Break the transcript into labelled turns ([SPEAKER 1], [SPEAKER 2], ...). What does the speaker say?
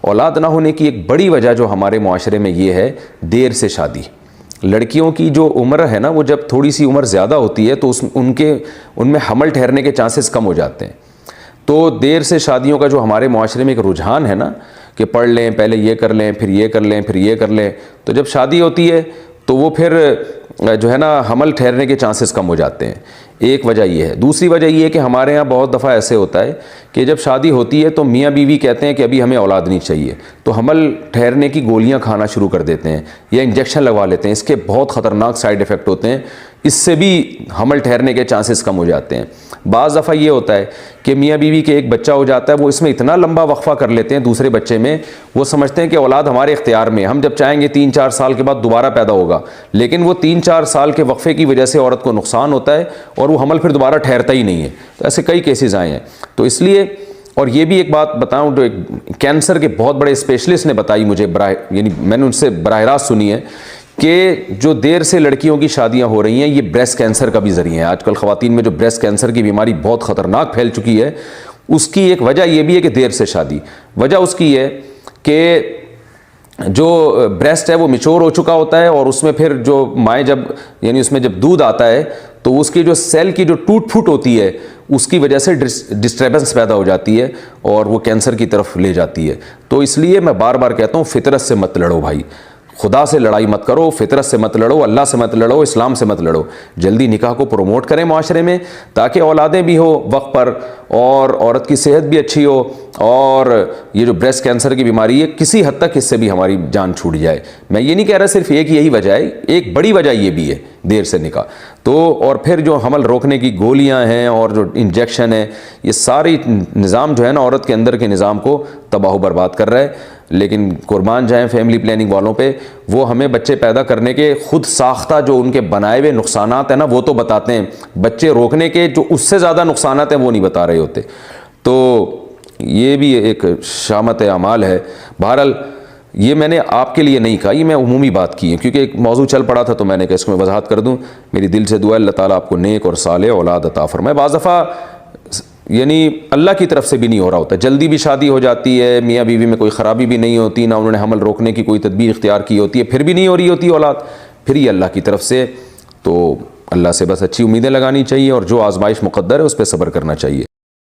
[SPEAKER 1] اولاد نہ ہونے کی ایک بڑی وجہ جو ہمارے معاشرے میں یہ ہے دیر سے شادی. لڑکیوں کی جو عمر ہے نا وہ جب تھوڑی سی عمر زیادہ ہوتی ہے تو ان میں حمل ٹھہرنے کے چانسز کم ہو جاتے ہیں. تو دیر سے شادیوں کا جو ہمارے معاشرے میں ایک رجحان ہے نا کہ پڑھ لیں پہلے یہ کر لیں پھر یہ کر لیں پھر یہ کر لیں, تو جب شادی ہوتی ہے تو وہ پھر جو ہے نا حمل ٹھہرنے کے چانسز کم ہو جاتے ہیں. ایک وجہ یہ ہے. دوسری وجہ یہ ہے کہ ہمارے ہاں بہت دفعہ ایسے ہوتا ہے کہ جب شادی ہوتی ہے تو میاں بیوی کہتے ہیں کہ ابھی ہمیں اولاد نہیں چاہیے, تو حمل ٹھہرنے کی گولیاں کھانا شروع کر دیتے ہیں یا انجیکشن لگوا لیتے ہیں. اس کے بہت خطرناک سائیڈ ایفیکٹ ہوتے ہیں, اس سے بھی حمل ٹھہرنے کے چانسز کم ہو جاتے ہیں. بعض دفعہ یہ ہوتا ہے کہ میاں بیوی کے ایک بچہ ہو جاتا ہے, وہ اس میں اتنا لمبا وقفہ کر لیتے ہیں دوسرے بچے میں, وہ سمجھتے ہیں کہ اولاد ہمارے اختیار میں, ہم جب چاہیں گے 3-4 سال کے بعد دوبارہ پیدا ہوگا, لیکن وہ 3-4 سال کے وقفے کی وجہ سے عورت کو نقصان ہوتا ہے اور وہ حمل پھر دوبارہ ٹھہرتا ہی نہیں ہے. تو ایسے کئی کیسز آئے ہیں. تو اس لیے, اور یہ بھی ایک بات بتاؤں جو ایک کینسر کے بہت بڑے اسپیشلسٹ نے بتائی مجھے, یعنی میں نے ان سے براہ راست سنی ہے کہ جو دیر سے لڑکیوں کی شادیاں ہو رہی ہیں یہ بریسٹ کینسر کا بھی ذریعہ ہے. آج کل خواتین میں جو بریسٹ کینسر کی بیماری بہت خطرناک پھیل چکی ہے, اس کی ایک وجہ یہ بھی ہے کہ دیر سے شادی. وجہ اس کی ہے کہ جو بریسٹ ہے وہ میچور ہو چکا ہوتا ہے, اور اس میں پھر جو مائیں جب یعنی اس میں جب دودھ آتا ہے تو اس کی جو سیل کی جو ٹوٹ پھوٹ ہوتی ہے اس کی وجہ سے ڈسٹربنس پیدا ہو جاتی ہے اور وہ کینسر کی طرف لے جاتی ہے. تو اس لیے میں بار بار کہتا ہوں فطرت سے مت لڑو بھائی, خدا سے لڑائی مت کرو, فطرت سے مت لڑو, اللہ سے مت لڑو, اسلام سے مت لڑو. جلدی نکاح کو پروموٹ کریں معاشرے میں تاکہ اولادیں بھی ہو وقت پر اور عورت کی صحت بھی اچھی ہو, اور یہ جو بریسٹ کینسر کی بیماری ہے کسی حد تک اس سے بھی ہماری جان چھوٹ جائے. میں یہ نہیں کہہ رہا صرف ایک یہی وجہ ہے, ایک بڑی وجہ یہ بھی ہے دیر سے نکاح. تو اور پھر جو حمل روکنے کی گولیاں ہیں اور جو انجیکشن ہے, یہ ساری نظام جو ہے نا عورت کے اندر کے نظام کو تباہ و برباد کر رہا ہے. لیکن قربان جائیں فیملی پلاننگ والوں پہ, وہ ہمیں بچے پیدا کرنے کے خود ساختہ جو ان کے بنائے ہوئے نقصانات ہیں نا وہ تو بتاتے ہیں, بچے روکنے کے جو اس سے زیادہ نقصانات ہیں وہ نہیں بتا رہے ہوتے. تو یہ بھی ایک شامت اعمال ہے. بہرحال یہ میں نے آپ کے لیے نہیں کہا, یہ میں عمومی بات کی ہے کیونکہ ایک موضوع چل پڑا تھا تو میں نے کہا اس کو میں وضاحت کر دوں. میری دل سے دعا ہے اللہ تعالیٰ آپ کو نیک اور صالح اولاد عطا فرمائے. بعض دفعہ یعنی اللہ کی طرف سے بھی نہیں ہو رہا ہوتا, جلدی بھی شادی ہو جاتی ہے, میاں بیوی میں کوئی خرابی بھی نہیں ہوتی, نہ انہوں نے حمل روکنے کی کوئی تدبیر اختیار کی ہوتی ہے, پھر بھی نہیں ہو رہی ہوتی اولاد, پھر یہ اللہ کی طرف سے. تو اللہ سے بس اچھی امیدیں لگانی چاہیے اور جو آزمائش مقدر ہے اس پہ صبر کرنا چاہیے.